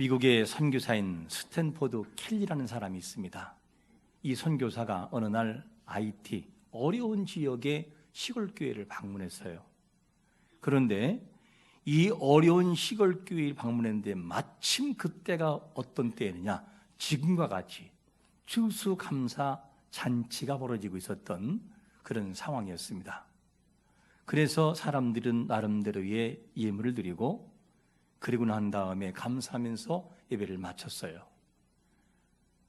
미국의 선교사인 스탠포드 켈리라는 사람이 있습니다. 이 선교사가 어느 날 IT 어려운 지역의 시골교회를 방문했어요. 그런데 이 어려운 시골교회를 방문했는데 마침 그때가 어떤 때였느냐, 지금과 같이 추수감사 잔치가 벌어지고 있었던 그런 상황이었습니다. 그래서 사람들은 나름대로의 예물을 드리고 그리고 난 다음에 감사하면서 예배를 마쳤어요.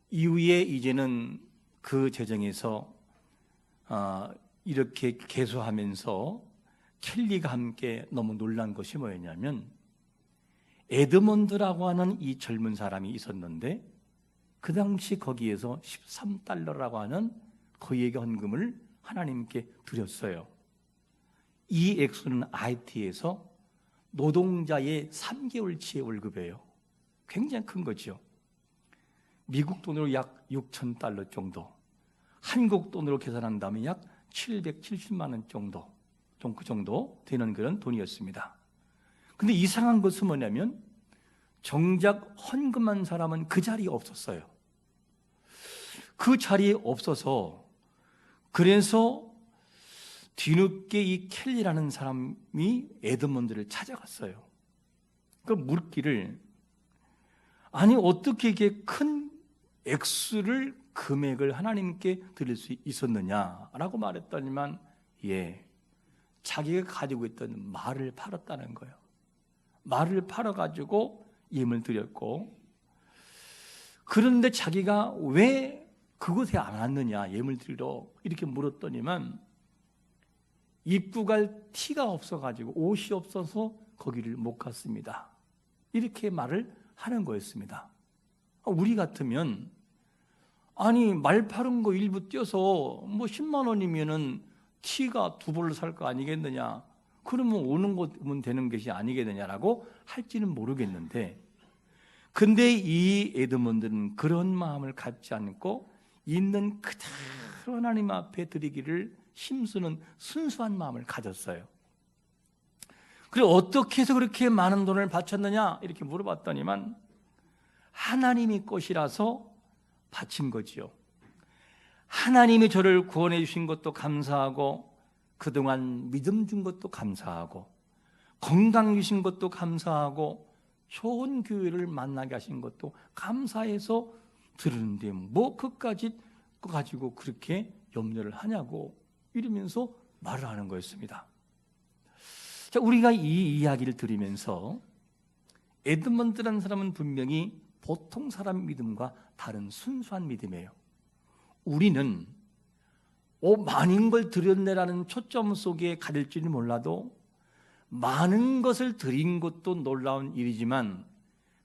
이후에 이제는 그 재정에서 이렇게 개소하면서 켈리가 함께 너무 놀란 것이 뭐였냐면, 에드먼드라고 하는 이 젊은 사람이 있었는데 그 당시 거기에서 13달러라고 하는 거액의 헌금을 하나님께 드렸어요. 이 액수는 IT에서 노동자의 3개월치의 월급이에요. 굉장히 큰 거죠. 미국 돈으로 약 6,000달러 정도, 한국 돈으로 계산한다면 약 770만 원 정도, 그 정도 되는 그런 돈이었습니다. 근데 이상한 것은 뭐냐면 정작 헌금한 사람은 그 자리에 없었어요. 그 자리에 없어서, 그래서 뒤늦게 이 켈리라는 사람이 에드먼드를 찾아갔어요. 그 물기를, 아니 어떻게 이게 큰 액수를, 금액을 하나님께 드릴 수 있었느냐라고 말했더니만, 자기가 가지고 있던 말을 팔았다는 거예요. 말을 팔아가지고 예물을 드렸고, 그런데 자기가 왜 그곳에 안 왔느냐, 예물 드리러 이렇게 물었더니만 입고 갈 티가 없어가지고, 옷이 없어서 거기를 못 갔습니다, 이렇게 말을 하는 거였습니다. 우리 같으면, 아니 말 파는 거 일부 떼서 뭐 10만 원이면은 티가 2벌로 살 거 아니겠느냐, 그러면 오는 거면 되는 것이 아니겠느냐라고 할지는 모르겠는데, 근데 이 에드먼드는 그런 마음을 갖지 않고 있는 그대로 하나님 앞에 드리기를 힘쓰는 순수한 마음을 가졌어요. 그리고 어떻게 해서 그렇게 많은 돈을 바쳤느냐 이렇게 물어봤더니만, 하나님이 것이라서 바친 거지요. 하나님이 저를 구원해 주신 것도 감사하고, 그동안 믿음 준 것도 감사하고, 건강 주신 것도 감사하고, 좋은 교회를 만나게 하신 것도 감사해서 들었는데 뭐 그까지 가지고 그렇게 염려를 하냐고 이러면서 말을 하는 거였습니다. 자, 우리가 이 이야기를 들으면서 에드먼드라는 사람은 분명히 보통 사람 믿음과 다른 순수한 믿음이에요. 우리는 많은 걸 드렸네라는 초점 속에 가릴지는 몰라도, 많은 것을 드린 것도 놀라운 일이지만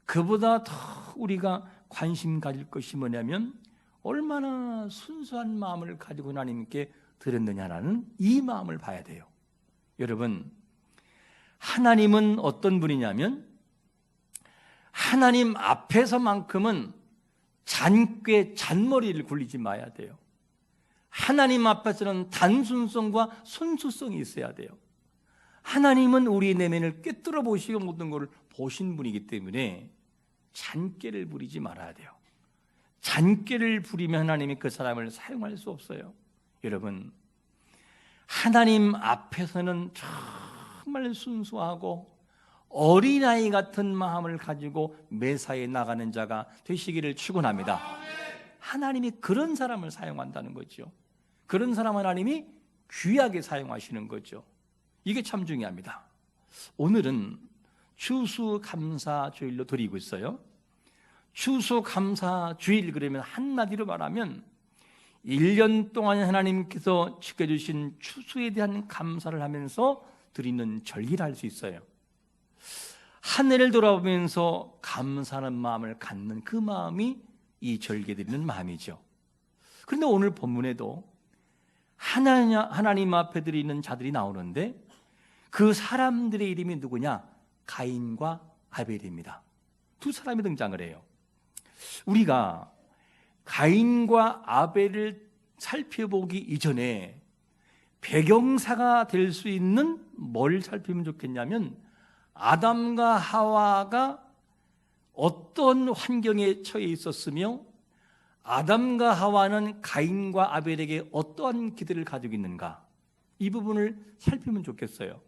그보다 더 우리가 관심 가질 것이 뭐냐면, 얼마나 순수한 마음을 가지고 하나님께 드렸느냐라는 이 마음을 봐야 돼요. 여러분, 하나님은 어떤 분이냐면, 하나님 앞에서만큼은 잔꾀, 잔머리를 굴리지 마야 돼요. 하나님 앞에서는 단순성과 순수성이 있어야 돼요. 하나님은 우리 내면을 꿰뚫어 보시고 모든 것을 보신 분이기 때문에 잔꾀를 부리지 말아야 돼요. 잔꾀를 부리면 하나님이 그 사람을 사용할 수 없어요. 여러분, 하나님 앞에서는 정말 순수하고 어린아이 같은 마음을 가지고 매사에 나가는 자가 되시기를 축원합니다. 하나님이 그런 사람을 사용한다는 거죠. 그런 사람 하나님이 귀하게 사용하시는 거죠. 이게 참 중요합니다. 오늘은 추수감사주일로 드리고 있어요. 추수감사주일, 그러면 한마디로 말하면 1년 동안 하나님께서 지켜주신 추수에 대한 감사를 하면서 드리는 절기를 할 수 있어요. 한 해를 돌아보면서 감사하는 마음을 갖는 그 마음이 이 절기 드리는 마음이죠. 그런데 오늘 본문에도 하나님 앞에 드리는 자들이 나오는데, 그 사람들의 이름이 누구냐? 가인과 아벨입니다. 두 사람이 등장을 해요. 우리가 가인과 아벨을 살펴보기 이전에 배경사가 될 수 있는 뭘 살피면 좋겠냐면, 아담과 하와가 어떤 환경에 처해 있었으며 아담과 하와는 가인과 아벨에게 어떠한 기대를 가지고 있는가, 이 부분을 살피면 좋겠어요.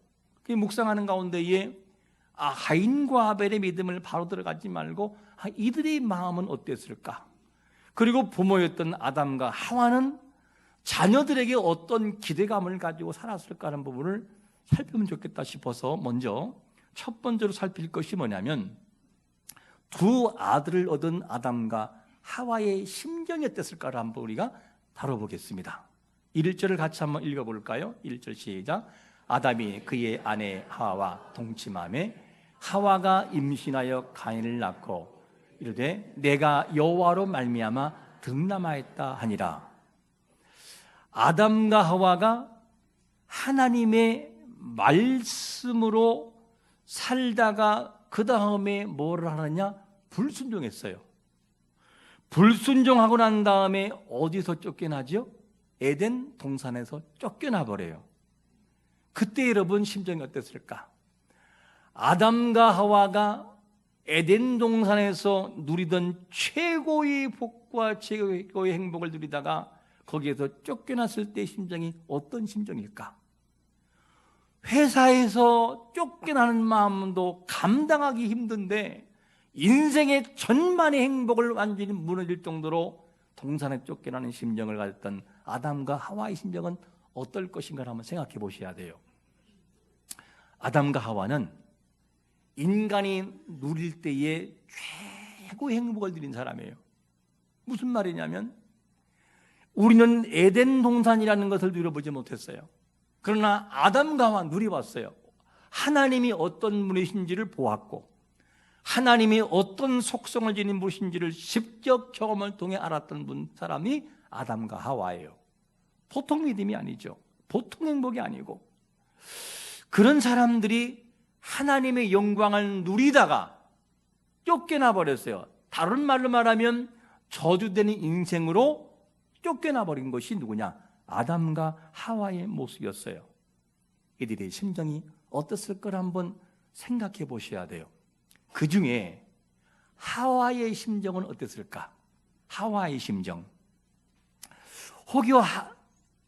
묵상하는 가운데에 가인과 아벨의 믿음을 바로 들어가지 말고 이들의 마음은 어땠을까, 그리고 부모였던 아담과 하와는 자녀들에게 어떤 기대감을 가지고 살았을까 하는 부분을 살피면 좋겠다 싶어서 먼저 첫 번째로 살필 것이 뭐냐면, 두 아들을 얻은 아담과 하와의 심정이 어땠을까를 한번 우리가 다뤄보겠습니다. 1절을 같이 한번 읽어볼까요? 1절 시작. 아담이 그의 아내 하와와 동침하매 하와가 임신하여 가인을 낳고 이르되 내가 여호와로 말미암아 득남하였다 하니라. 아담과 하와가 하나님의 말씀으로 살다가 그 다음에 뭘 하느냐? 불순종했어요. 불순종하고 난 다음에 어디서 쫓겨나죠? 에덴 동산에서 쫓겨나 버려요. 그때 여러분 심정이 어땠을까? 아담과 하와가 에덴 동산에서 누리던 최고의 복과 최고의 행복을 누리다가 거기에서 쫓겨났을 때 심정이 어떤 심정일까? 회사에서 쫓겨나는 마음도 감당하기 힘든데 인생의 전반의 행복을 완전히 무너질 정도로 동산에 쫓겨나는 심정을 가졌던 아담과 하와의 심정은 어떨 것인가 한번 생각해 보셔야 돼요. 아담과 하와는 인간이 누릴 때에 최고의 행복을 누린 사람이에요. 무슨 말이냐면 우리는 에덴 동산이라는 것을 누려보지 못했어요. 그러나 아담과 하와 누려봤어요. 하나님이 어떤 분이신지를 보았고 하나님이 어떤 속성을 지닌 분이신지를 직접 경험을 통해 알았던 사람이 아담과 하와예요. 보통 믿음이 아니죠. 보통 행복이 아니고, 그런 사람들이 하나님의 영광을 누리다가 쫓겨나 버렸어요. 다른 말로 말하면 저주되는 인생으로 쫓겨나 버린 것이 누구냐? 아담과 하와의 모습이었어요. 이들의 심정이 어땠을 걸 한번 생각해 보셔야 돼요. 그 중에 하와의 심정은 어땠을까? 하와의 심정. 혹여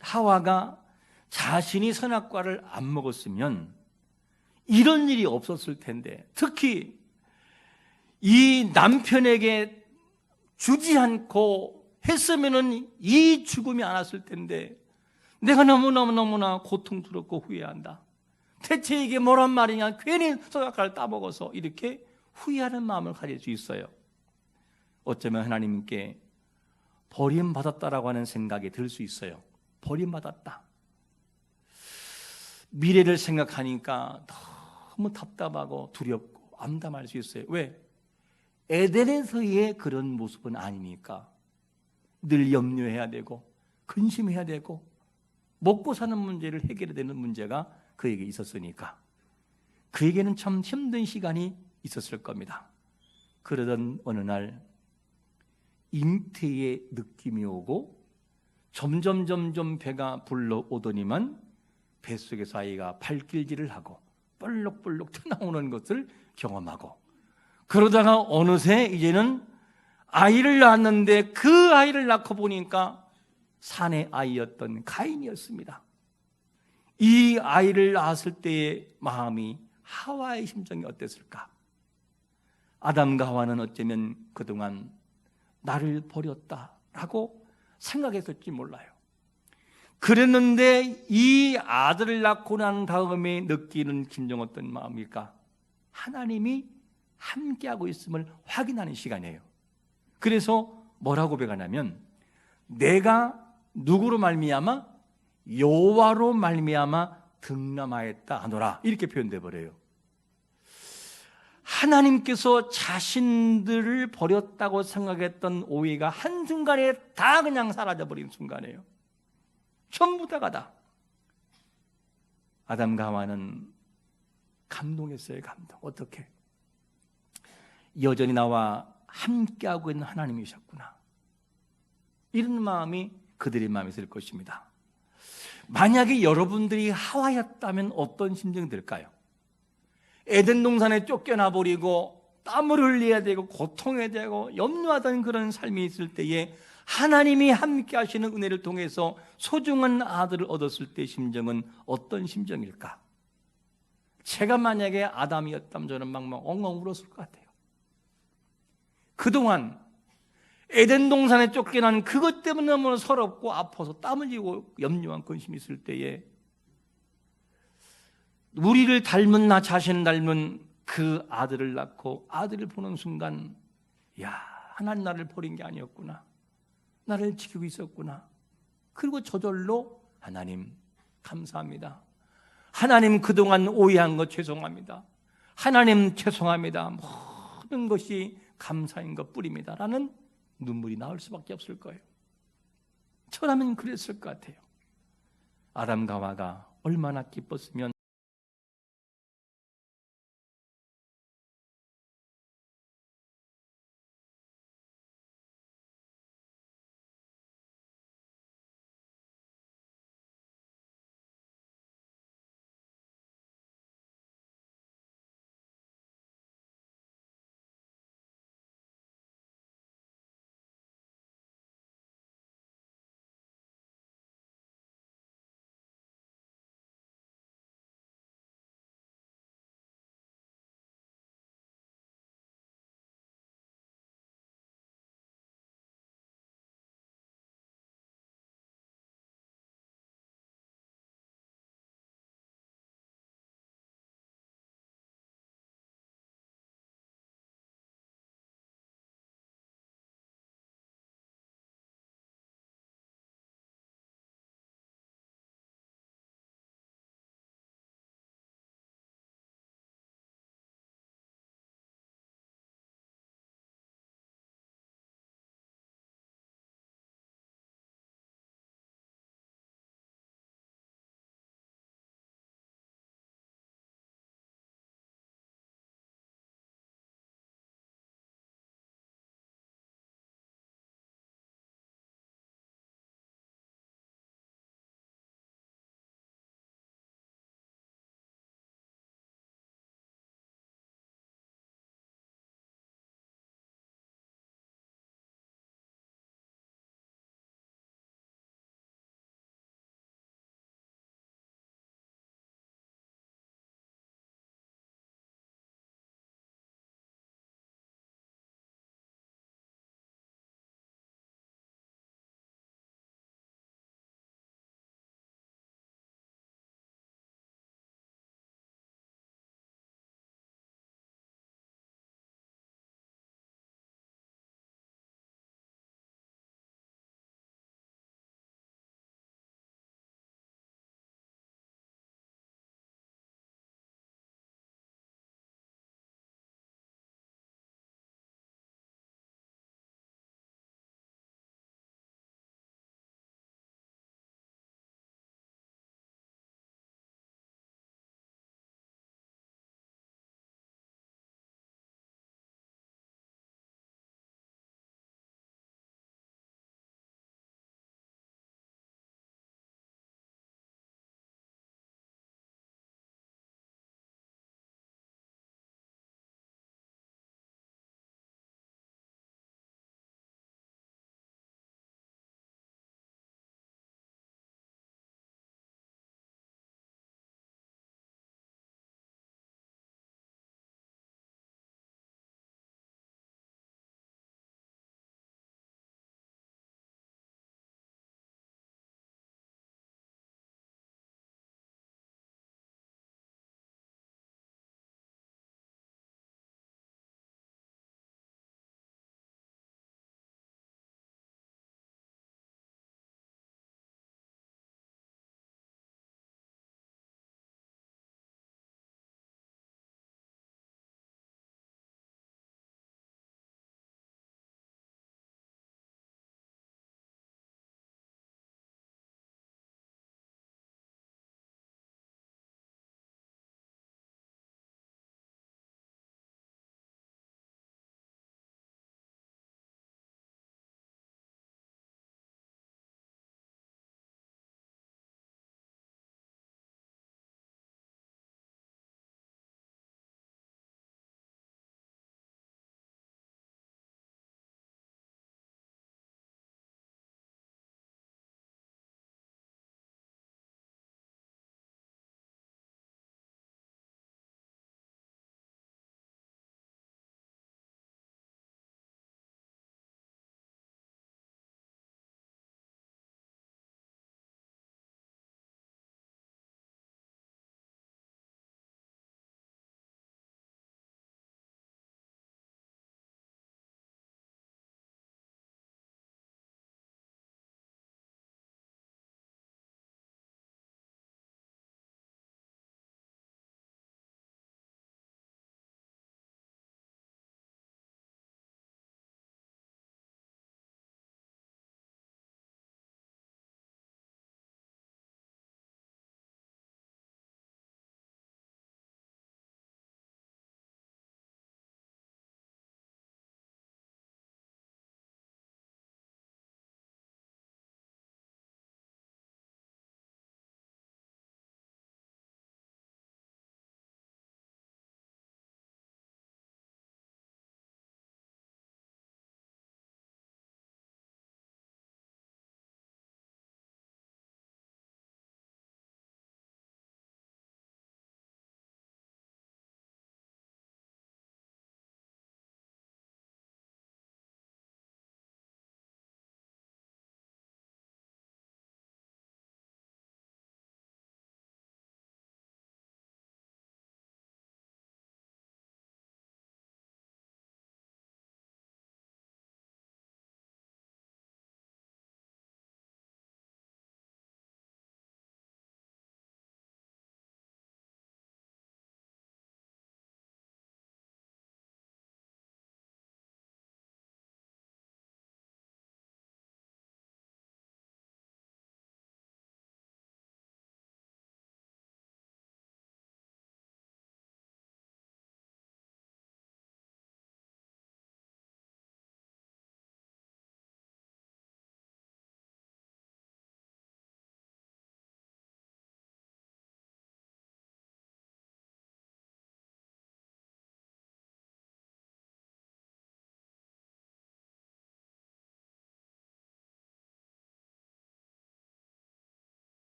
하와가 자신이 선악과를 안 먹었으면 이런 일이 없었을 텐데, 특히 이 남편에게 주지 않고 했으면은 이 죽음이 안 왔을 텐데 내가 너무나 고통스럽고 후회한다. 대체 이게 뭐란 말이냐? 괜히 선악과를 따먹어서 이렇게 후회하는 마음을 가질 수 있어요. 어쩌면 하나님께 버림받았다라고 하는 생각이 들 수 있어요. 버림받았다. 미래를 생각하니까 너무 답답하고 두렵고 암담할 수 있어요. 왜? 에덴에서의 그런 모습은 아니니까. 늘 염려해야 되고 근심해야 되고 먹고 사는 문제를 해결해야 되는 문제가 그에게 있었으니까 그에게는 참 힘든 시간이 있었을 겁니다. 그러던 어느 날 잉태의 느낌이 오고 점점 배가 불러오더니만 뱃속에서 아이가 발길질을 하고 볼록볼록 튀어나오는 것을 경험하고, 그러다가 어느새 이제는 아이를 낳았는데 그 아이를 낳고 보니까 산의 아이였던 가인이었습니다. 이 아이를 낳았을 때의 마음이, 하와의 심정이 어땠을까? 아담과 하와는 어쩌면 그동안 나를 버렸다라고 생각했을지 몰라요. 그랬는데 이 아들을 낳고 난 다음에 느끼는 심정 어떤 마음일까? 하나님이 함께하고 있음을 확인하는 시간이에요. 그래서 뭐라고 고백하냐면 내가 누구로 말미암아? 여호와로 말미암아 득남하였다 하노라, 이렇게 표현돼 버려요. 하나님께서 자신들을 버렸다고 생각했던 오해가 한순간에 다 그냥 사라져버린 순간이에요. 전부 다가 아담과 하와는 감동했어요. 감동. 어떻게? 여전히 나와 함께하고 있는 하나님이셨구나, 이런 마음이 그들의 마음에 들 것입니다. 만약에 여러분들이 하와였다면 어떤 심정이 들까요? 에덴 동산에 쫓겨나 버리고 땀을 흘려야 되고 고통해야 되고 염려하던 그런 삶이 있을 때에 하나님이 함께 하시는 은혜를 통해서 소중한 아들을 얻었을 때 심정은 어떤 심정일까? 제가 만약에 아담이었다면 저는 막 엉엉 울었을 것 같아요. 그동안 에덴 동산에 쫓겨난 그것 때문에 너무 서럽고 아파서 땀을 흘리고 염려한 근심이 있을 때에 우리를 닮은 나 자신을 닮은 그 아들을 낳고 아들을 보는 순간 야, 하나님 나를 버린 게 아니었구나. 나를 지키고 있었구나. 그리고 저절로 하나님 감사합니다. 하나님 그동안 오해한 것 죄송합니다. 하나님 죄송합니다. 모든 것이 감사인 것 뿐입니다. 라는 눈물이 나올 수밖에 없을 거예요. 저라면 그랬을 것 같아요. 아담과 하와가 얼마나 기뻤으면